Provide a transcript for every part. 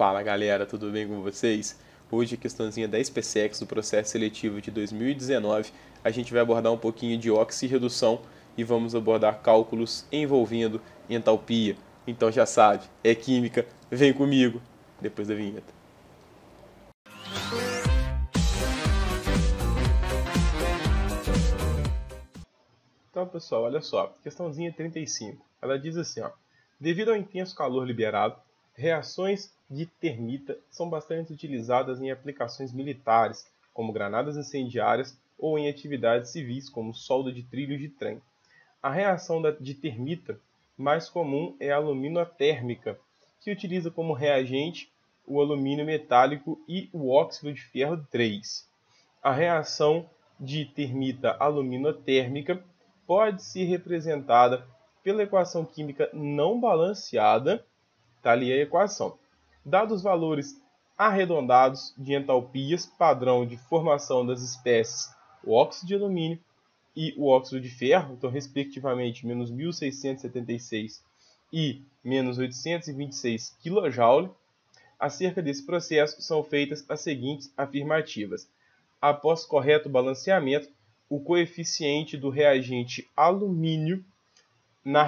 Fala galera, tudo bem com vocês? Hoje a questãozinha da SpaceX do processo seletivo de 2019, a gente vai abordar um pouquinho de oxirredução e vamos abordar cálculos envolvendo entalpia. Então já sabe, é química, vem comigo, depois da vinheta. Então pessoal, olha só, questãozinha 35, ela diz assim, ó, devido ao intenso calor liberado, reações de termita são bastante utilizadas em aplicações militares, como granadas incendiárias ou em atividades civis, como solda de trilhos de trem. A reação de termita mais comum é a aluminotérmica, que utiliza como reagente o alumínio metálico e o óxido de ferro 3. A reação de termita aluminotérmica pode ser representada pela equação química não balanceada, está ali a equação. Dados os valores arredondados de entalpias padrão de formação das espécies, o óxido de alumínio e o óxido de ferro, então respectivamente menos 1.676 e menos 826 kJ, acerca desse processo são feitas as seguintes afirmativas. Após correto balanceamento, o coeficiente do reagente alumínio na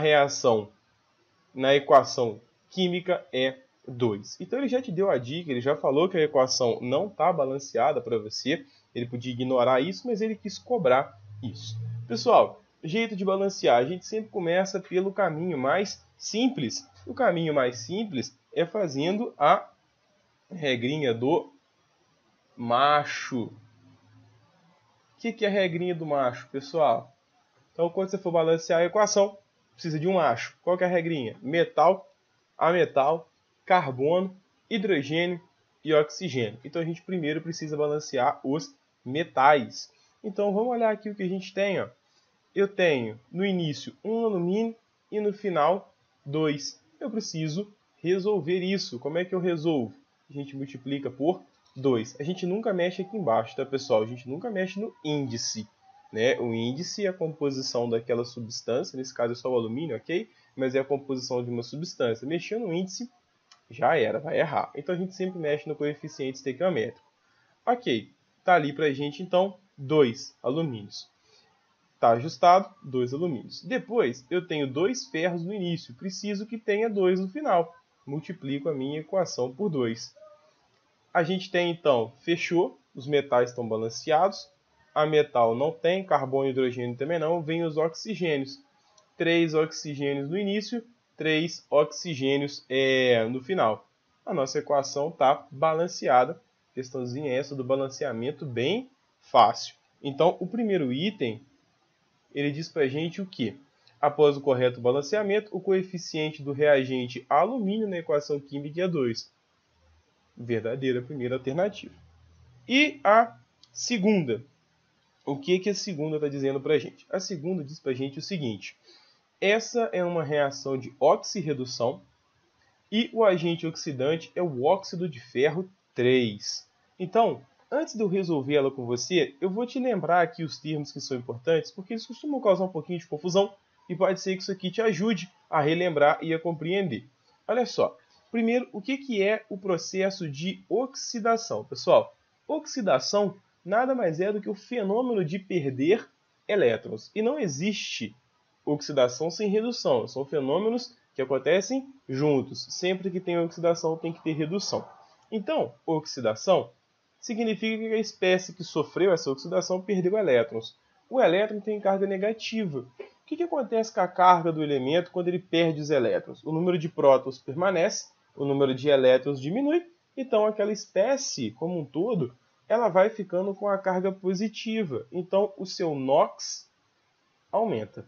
equação química é 2. Então ele já te deu a dica, ele já falou que a equação não está balanceada para você, ele podia ignorar isso, mas ele quis cobrar isso. Pessoal, jeito de balancear, a gente sempre começa pelo caminho mais simples. O caminho mais simples é fazendo a regrinha do macho. O que é a regrinha do macho, pessoal? Então, quando você for balancear a equação, precisa de um macho. Qual que é a regrinha? Metal, ametal, carbono, hidrogênio e oxigênio. Então, a gente primeiro precisa balancear os metais. Então, vamos olhar aqui o que a gente tem. Ó. Eu tenho no início 1 alumínio e no final 2. Eu preciso resolver isso. Como é que eu resolvo? A gente multiplica por 2. A gente nunca mexe aqui embaixo, tá, pessoal? A gente nunca mexe no índice. Né? O índice é a composição daquela substância, nesse caso é só o alumínio, ok? Mas é a composição de uma substância. Mexeu no índice, já era, vai errar. Então a gente sempre mexe no coeficiente estequiométrico. Ok, tá ali pra gente então 2 alumínios. Tá ajustado, 2 alumínios. Depois eu tenho 2 ferros no início, preciso que tenha 2 no final. Multiplico a minha equação por 2. A gente tem então, fechou, os metais estão balanceados. A metal não tem, carbono e hidrogênio também não, vem os oxigênios. 3 oxigênios no início, 3 oxigênios no final. A nossa equação está balanceada. Questãozinha essa do balanceamento bem fácil. Então, o primeiro item, ele diz para a gente o quê? Após o correto balanceamento, o coeficiente do reagente alumínio na equação química é 2. Verdadeira primeira alternativa. E a segunda? O que a segunda está dizendo para a gente? A segunda diz para a gente o seguinte. Essa é uma reação de oxirredução e o agente oxidante é o óxido de ferro 3. Então, antes de eu resolver ela com você, eu vou te lembrar aqui os termos que são importantes, porque eles costumam causar um pouquinho de confusão e pode ser que isso aqui te ajude a relembrar e a compreender. Olha só. Primeiro, o que é o processo de oxidação? Pessoal, oxidação nada mais é do que o fenômeno de perder elétrons. E não existe oxidação sem redução. São fenômenos que acontecem juntos. Sempre que tem oxidação, tem que ter redução. Então, oxidação significa que a espécie que sofreu essa oxidação perdeu elétrons. O elétron tem carga negativa. O que acontece com a carga do elemento quando ele perde os elétrons? O número de prótons permanece, o número de elétrons diminui, então aquela espécie como um todo, ela vai ficando com a carga positiva. Então o seu NOx aumenta.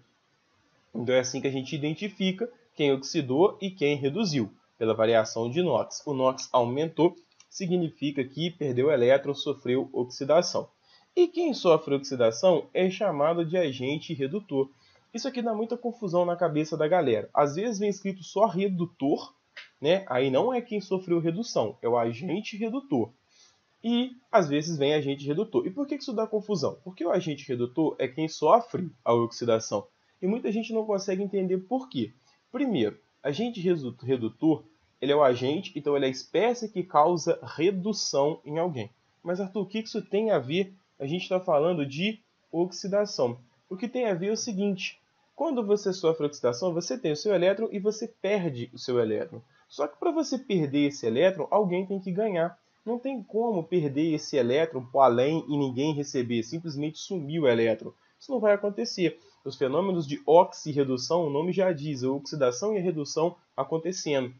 Então é assim que a gente identifica quem oxidou e quem reduziu, pela variação de NOx. O NOx aumentou, significa que perdeu elétron, sofreu oxidação. E quem sofre oxidação é chamado de agente redutor. Isso aqui dá muita confusão na cabeça da galera. Às vezes vem escrito só redutor, né? Aí não é quem sofreu redução, é o agente redutor. E às vezes vem agente redutor. E por que isso dá confusão? Porque o agente redutor é quem sofre a oxidação. E muita gente não consegue entender por quê. Primeiro, agente redutor ele é o agente, então ele é a espécie que causa redução em alguém. Mas, Arthur, o que isso tem a ver? A gente está falando de oxidação. O que tem a ver é o seguinte: quando você sofre oxidação, você tem o seu elétron e você perde o seu elétron. Só que para você perder esse elétron, alguém tem que ganhar. Não tem como perder esse elétron para além e ninguém receber, simplesmente sumir o elétron. Isso não vai acontecer. Os fenômenos de oxirredução, o nome já diz, a oxidação e a redução acontecendo.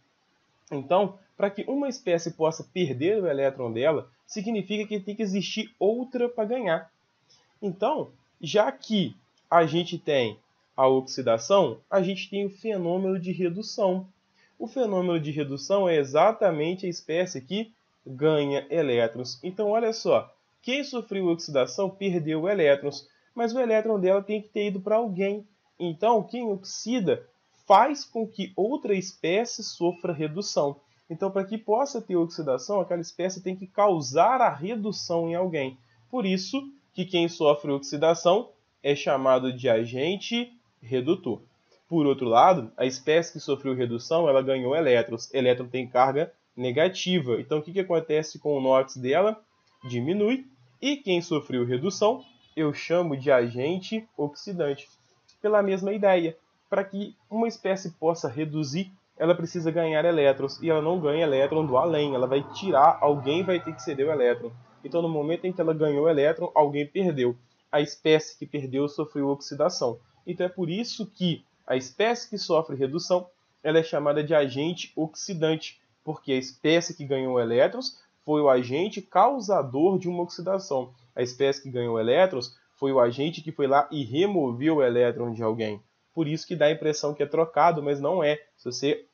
Então, para que uma espécie possa perder o elétron dela, significa que tem que existir outra para ganhar. Então, já que a gente tem a oxidação, a gente tem o fenômeno de redução. O fenômeno de redução é exatamente a espécie que ganha elétrons. Então, olha só, quem sofreu oxidação perdeu elétrons, mas o elétron dela tem que ter ido para alguém. Então, quem oxida faz com que outra espécie sofra redução. Então, para que possa ter oxidação, aquela espécie tem que causar a redução em alguém. Por isso que quem sofre oxidação é chamado de agente redutor. Por outro lado, a espécie que sofreu redução, ela ganhou elétrons. Elétron tem carga negativa. Então, o que acontece com o NOx dela? Diminui. E quem sofreu redução, eu chamo de agente oxidante. Pela mesma ideia. Para que uma espécie possa reduzir, ela precisa ganhar elétrons. E ela não ganha elétron do além. Ela vai tirar, alguém vai ter que ceder o elétron. Então, no momento em que ela ganhou elétron, alguém perdeu. A espécie que perdeu sofreu oxidação. Então, é por isso que a espécie que sofre redução, ela é chamada de agente oxidante, porque a espécie que ganhou elétrons foi o agente causador de uma oxidação. A espécie que ganhou elétrons foi o agente que foi lá e removeu o elétron de alguém. Por isso que dá a impressão que é trocado, mas não é. Se você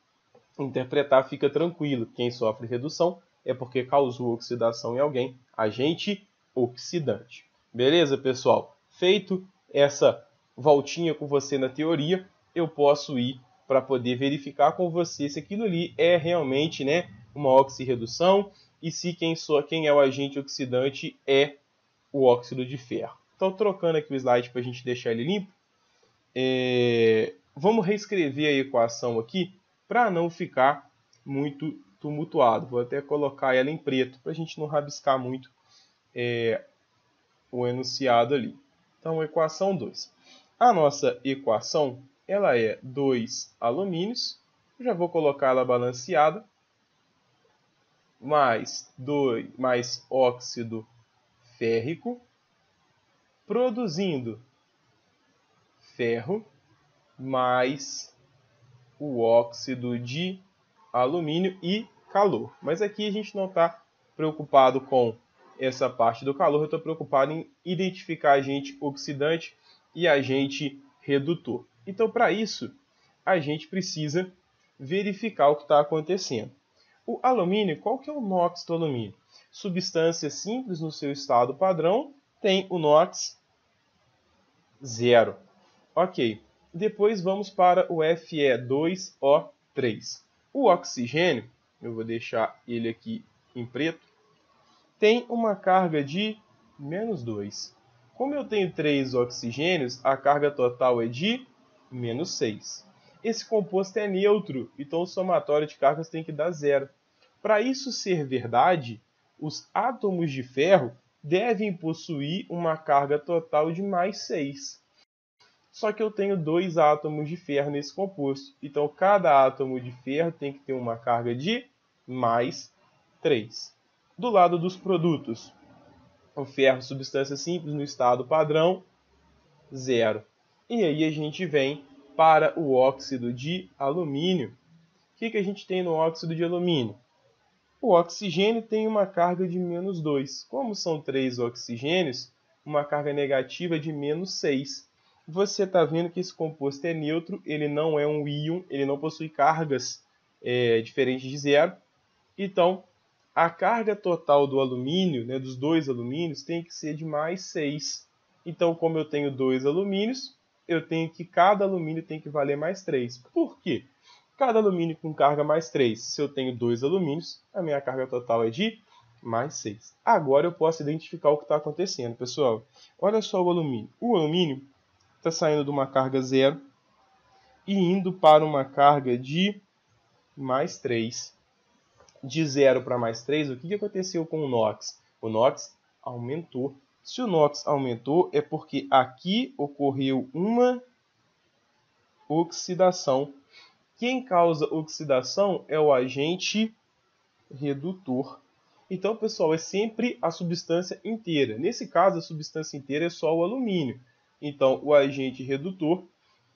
interpretar, fica tranquilo. Quem sofre redução é porque causou oxidação em alguém, agente oxidante. Beleza, pessoal? Feito essa voltinha com você na teoria, eu posso ir para poder verificar com você se aquilo ali é realmente, né, uma oxirredução e se quem é o agente oxidante é o óxido de ferro. Então, trocando aqui o slide para a gente deixar ele limpo, vamos reescrever a equação aqui para não ficar muito tumultuado. Vou até colocar ela em preto para a gente não rabiscar muito o enunciado ali. Então, equação 2. A nossa equação ela é 2 alumínios, eu já vou colocar ela balanceada, mais óxido férrico, produzindo ferro, mais o óxido de alumínio e calor. Mas aqui a gente não está preocupado com essa parte do calor, eu estou preocupado em identificar agente oxidante e agente redutor. Então, para isso, a gente precisa verificar o que está acontecendo. O alumínio, qual que é o NOx do alumínio? Substância simples no seu estado padrão tem o NOx 0. Ok. Depois vamos para o Fe2O3. O oxigênio, eu vou deixar ele aqui em preto, tem uma carga de -2. Como eu tenho 3 oxigênios, a carga total é de -6. Esse composto é neutro, então o somatório de cargas tem que dar 0. Para isso ser verdade, os átomos de ferro devem possuir uma carga total de +6. Só que eu tenho 2 átomos de ferro nesse composto. Então, cada átomo de ferro tem que ter uma carga de +3. Do lado dos produtos, o ferro, substância simples no estado padrão, 0. E aí a gente vem para o óxido de alumínio. O que a gente tem no óxido de alumínio? O oxigênio tem uma carga de -2. Como são 3 oxigênios, uma carga negativa de -6. Você está vendo que esse composto é neutro, ele não é um íon, ele não possui cargas diferentes de 0. Então, a carga total do alumínio, né, dos 2 alumínios, tem que ser de +6. Então, como eu tenho 2 alumínios, cada alumínio tem que valer +3. Por quê? Cada alumínio com carga +3. Se eu tenho 2 alumínios, a minha carga total é de +6. Agora eu posso identificar o que está acontecendo, pessoal. Olha só o alumínio. O alumínio está saindo de uma carga 0 e indo para uma carga de mais 3. De 0 para mais 3, o que aconteceu com o NOx? O NOx aumentou. Se o NOx aumentou, é porque aqui ocorreu uma oxidação. Quem causa oxidação é o agente redutor. Então, pessoal, é sempre a substância inteira. Nesse caso, a substância inteira é só o alumínio. Então, o agente redutor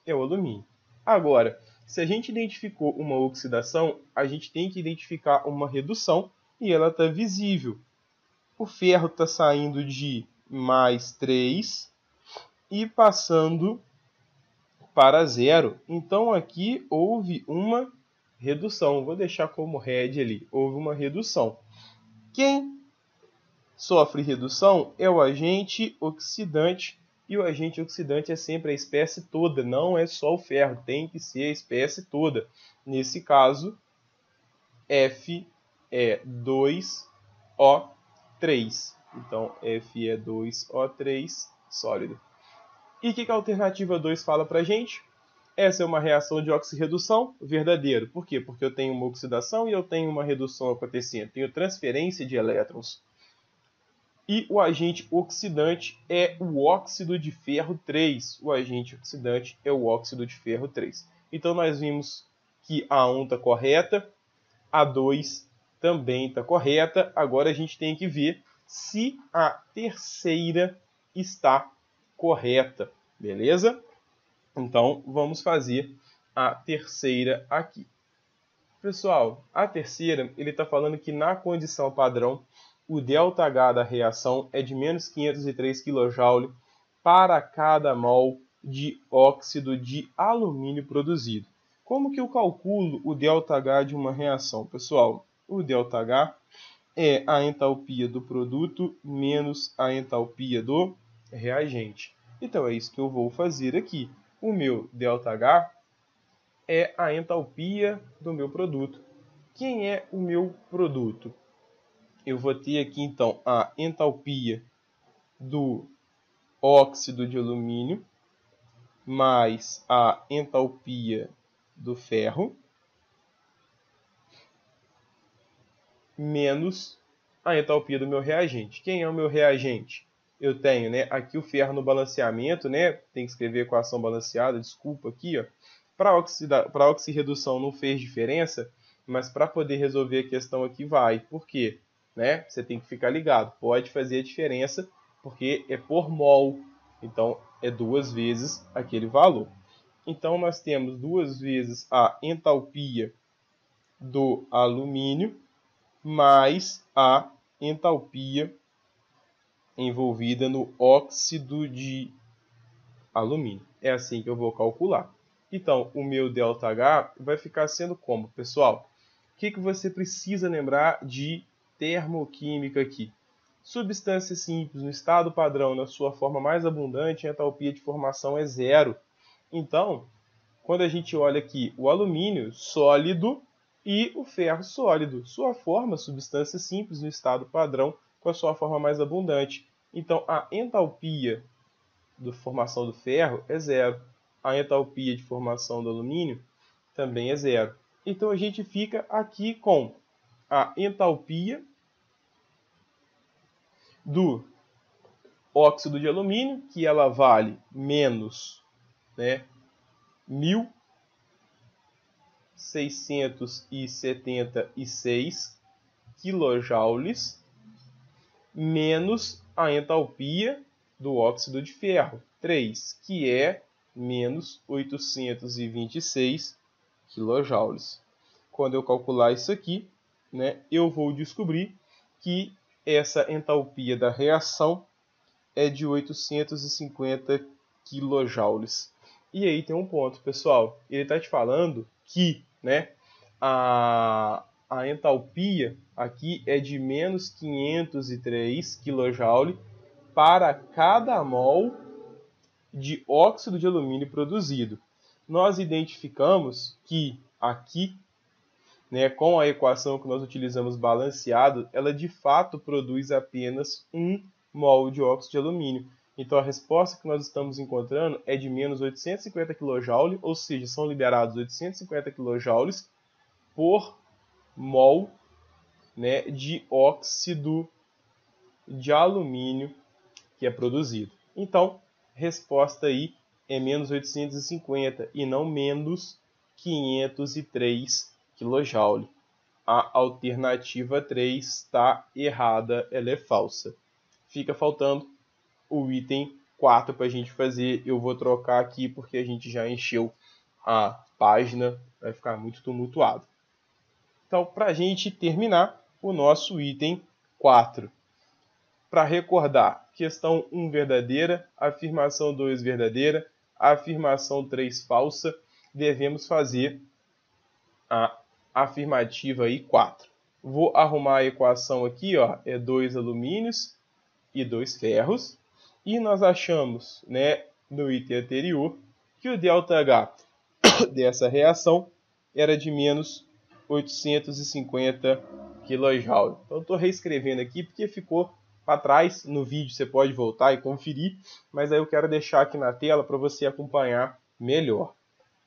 é o alumínio. Agora, se a gente identificou uma oxidação, a gente tem que identificar uma redução e ela está visível. O ferro está saindo de mais 3 e passando para 0. Então, aqui houve uma redução. Vou deixar como red ali. Houve uma redução. Quem sofre redução é o agente oxidante. E o agente oxidante é sempre a espécie toda, não é só o ferro, tem que ser a espécie toda. Nesse caso, F é 2O3. Então, F é 2O3 sólido. E o que a alternativa 2 fala para a gente? Essa é uma reação de oxirredução verdadeiro. Por quê? Porque eu tenho uma oxidação e eu tenho uma redução acontecendo. Tenho transferência de elétrons. E o agente oxidante é o óxido de ferro 3. O agente oxidante é o óxido de ferro 3. Então, nós vimos que a 1 está correta, a 2 também está correta. Agora, a gente tem que ver se a terceira está correta. Beleza? Então, vamos fazer a terceira aqui. Pessoal, a terceira, ele está falando que na condição padrão, o ΔH da reação é de menos 503 kJ para cada mol de óxido de alumínio produzido. Como que eu calculo o ΔH de uma reação? Pessoal, o ΔH é a entalpia do produto menos a entalpia do reagente. Então, é isso que eu vou fazer aqui. O meu ΔH é a entalpia do meu produto. Quem é o meu produto? Eu vou ter aqui, então, a entalpia do óxido de alumínio mais a entalpia do ferro menos a entalpia do meu reagente. Quem é o meu reagente? Eu tenho, né, aqui o ferro no balanceamento, né? Tem que escrever equação balanceada, desculpa aqui, ó. Para oxirredução não fez diferença, mas para poder resolver a questão aqui vai. Por quê? Né? Você tem que ficar ligado. Pode fazer a diferença porque é por mol. Então, é 2 vezes aquele valor. Então, nós temos 2 vezes a entalpia do alumínio mais a entalpia envolvida no óxido de alumínio. É assim que eu vou calcular. Então, o meu ΔH vai ficar sendo como, pessoal? O que você precisa lembrar de termoquímica aqui? Substância simples no estado padrão, na sua forma mais abundante, a entalpia de formação é 0. Então, quando a gente olha aqui o alumínio sólido e o ferro sólido, sua forma, substância simples no estado padrão, com a sua forma mais abundante. Então, a entalpia de formação do ferro é 0. A entalpia de formação do alumínio também é 0. Então, a gente fica aqui com a entalpia do óxido de alumínio, que ela vale menos, né, 1.676 kJ, menos a entalpia do óxido de ferro, 3, que é menos 826 kJ. Quando eu calcular isso aqui, né, eu vou descobrir que essa entalpia da reação é de 850 kJ. E aí tem um ponto, pessoal. Ele está te falando que, né, a entalpia aqui é de menos 503 kJ para cada mol de óxido de alumínio produzido. Nós identificamos que aqui, né, com a equação que nós utilizamos balanceado, ela de fato produz apenas 1 mol de óxido de alumínio. Então a resposta que nós estamos encontrando é de menos 850 kJ, ou seja, são liberados 850 kJ por mol, né, de óxido de alumínio que é produzido. Então, resposta aí é menos 850 e não menos 503 kJ. A alternativa 3 está errada, ela é falsa. Fica faltando o item 4 para a gente fazer. Eu vou trocar aqui porque a gente já encheu a página, vai ficar muito tumultuado. Então, para a gente terminar o nosso item 4. Para recordar, questão 1 verdadeira, afirmação 2 verdadeira, afirmação 3 falsa, devemos fazer a afirmativa aí 4. Vou arrumar a equação aqui, ó, é 2 alumínios e 2 ferros. E nós achamos, né, no item anterior, que o ΔH dessa reação era de menos 850 kJ. Então, estou reescrevendo aqui porque ficou para trás no vídeo, você pode voltar e conferir, mas aí eu quero deixar aqui na tela para você acompanhar melhor.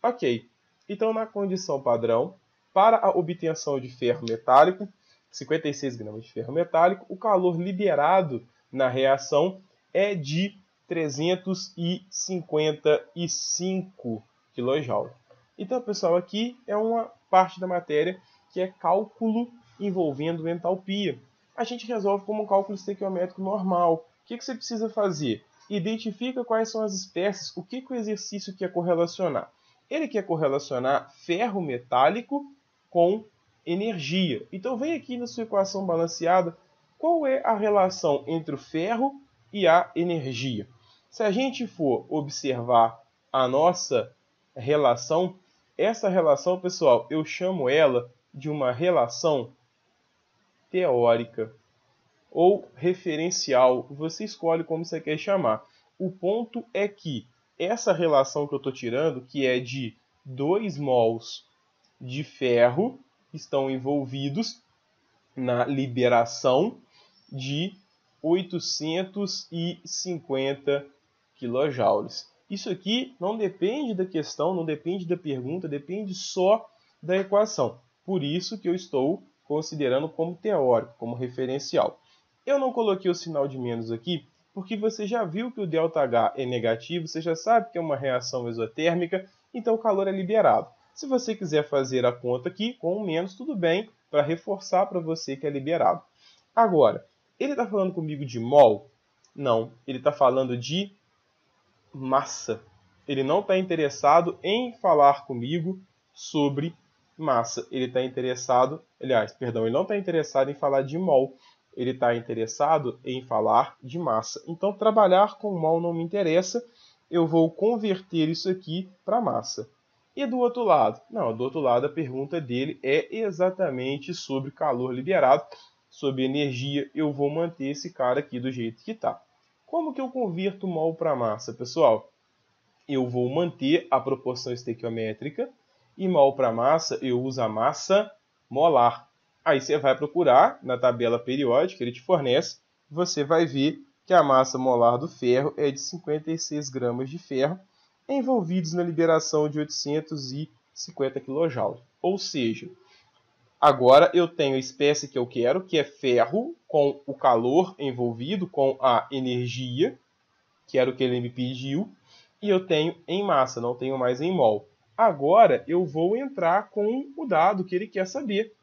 Ok, então na condição padrão, para a obtenção de ferro metálico, 56 gramas de ferro metálico, o calor liberado na reação é de 355 kJ. Então, pessoal, aqui é uma parte da matéria que é cálculo envolvendo entalpia. A gente resolve como um cálculo estequiométrico normal. O que você precisa fazer? Identifica quais são as espécies, o que o exercício quer correlacionar. Ele quer correlacionar ferro metálico com energia. Então, vem aqui na sua equação balanceada, qual é a relação entre o ferro e a energia. Se a gente for observar a nossa relação, essa relação, pessoal, eu chamo ela de uma relação teórica ou referencial, você escolhe como você quer chamar. O ponto é que essa relação que eu estou tirando, que é de 2 mols de ferro, estão envolvidos na liberação de 850 kJ. Isso aqui não depende da questão, não depende da pergunta, depende só da equação. Por isso que eu estou considerando como teórico, como referencial. Eu não coloquei o sinal de menos aqui, porque você já viu que o ΔH é negativo, você já sabe que é uma reação exotérmica, então o calor é liberado. Se você quiser fazer a conta aqui com o menos, tudo bem, para reforçar para você que é liberado. Agora, ele está falando comigo de mol? Não, ele está falando de massa. Ele não está interessado em falar comigo sobre massa. Ele está interessado, ele não está interessado em falar de mol. Ele está interessado em falar de massa. Então, trabalhar com mol não me interessa. Eu vou converter isso aqui para massa. E do outro lado? Não, do outro lado a pergunta dele é exatamente sobre calor liberado, sobre energia. Eu vou manter esse cara aqui do jeito que está. Como que eu converto mol para massa, pessoal? Eu vou manter a proporção estequiométrica e mol para massa eu uso a massa molar. Aí você vai procurar na tabela periódica que ele te fornece, você vai ver que a massa molar do ferro é de 56 gramas de ferro, envolvidos na liberação de 850 kJ. Ou seja, agora eu tenho a espécie que eu quero, que é ferro com o calor envolvido, com a energia, que era o que ele me pediu, e eu tenho em massa, não tenho mais em mol. Agora eu vou entrar com o dado que ele quer saber.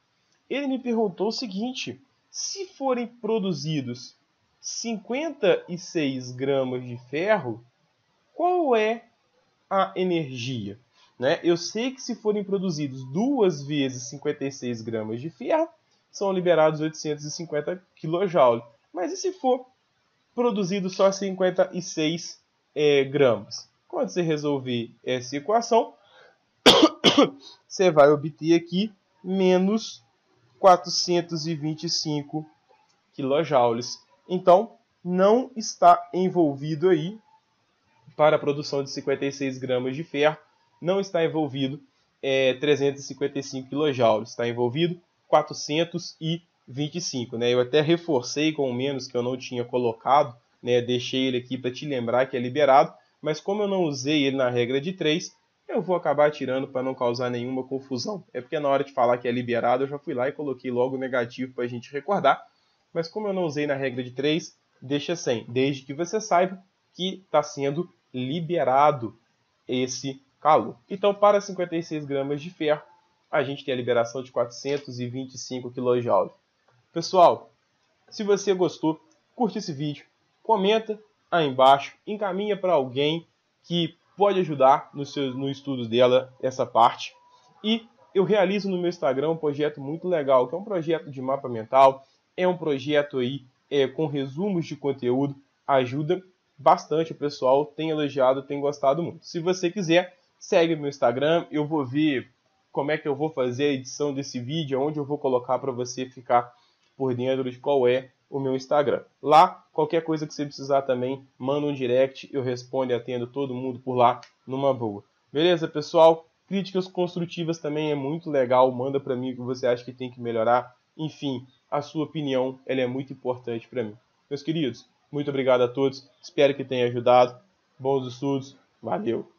Ele me perguntou o seguinte: se forem produzidos 56 gramas de ferro, qual é a energia? Né? Eu sei que se forem produzidos 2 vezes 56 gramas de ferro, são liberados 850 kJ. Mas e se for produzido só 56 gramas? Quando você resolver essa equação, você vai obter aqui menos 425 kJ. Então, não está envolvido aí, para a produção de 56 gramas de ferro, não está envolvido 355 kJ. Está envolvido 425. Né? Eu até reforcei com o menos que eu não tinha colocado, né? Deixei ele aqui para te lembrar que é liberado, mas como eu não usei ele na regra de 3, eu vou acabar tirando para não causar nenhuma confusão. É porque na hora de falar que é liberado, eu já fui lá e coloquei logo o negativo para a gente recordar. Mas como eu não usei na regra de 3, deixa sem, desde que você saiba que está sendo liberado esse calor. Então, para 56 gramas de ferro, a gente tem a liberação de 425 kJ. Pessoal, se você gostou, curte esse vídeo, comenta aí embaixo, encaminha para alguém que pode ajudar no estudo dela essa parte. E eu realizo no meu Instagram um projeto muito legal, que é um projeto de mapa mental, é um projeto aí com resumos de conteúdo, ajuda bastante o pessoal, tem elogiado, tem gostado muito. Se você quiser, segue meu Instagram, eu vou ver como é que eu vou fazer a edição desse vídeo, onde eu vou colocar para você ficar por dentro de qual é o meu Instagram. Lá, qualquer coisa que você precisar também, manda um direct, eu respondo e atendo todo mundo por lá numa boa. Beleza, pessoal? Críticas construtivas também é muito legal, manda para mim o que você acha que tem que melhorar. Enfim, a sua opinião ela é muito importante para mim. Meus queridos, muito obrigado a todos, espero que tenha ajudado. Bons estudos, valeu!